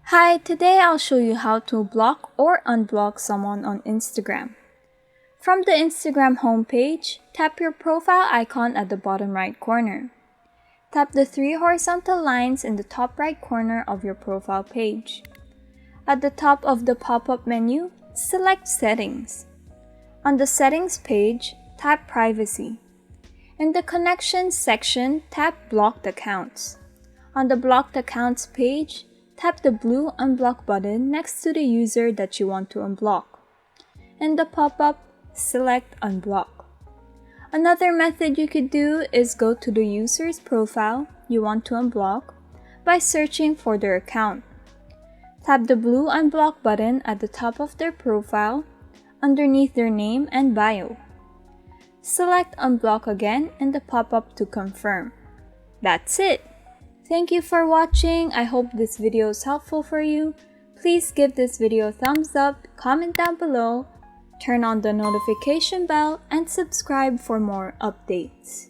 Hi, today I'll show you how to block or unblock someone on Instagram. From the Instagram homepage, tap your profile icon at the bottom right corner. Tap the three horizontal lines in the top right corner of your profile page. At the top of the pop-up menu, select Settings. On the Settings page, tap Privacy. In the Connections section, tap Blocked Accounts. On the Blocked Accounts page, tap the blue Unblock button next to the user that you want to unblock. In the pop-up, select Unblock. Another method you could do is go to the user's profile you want to unblock by searching for their account. Tap the blue Unblock button at the top of their profile, underneath their name and bio. Select Unblock again in the pop-up to confirm. That's it! Thank you for watching. I hope this video is helpful for you. Please give this video a thumbs up, comment down below, turn on the notification bell, and subscribe for more updates.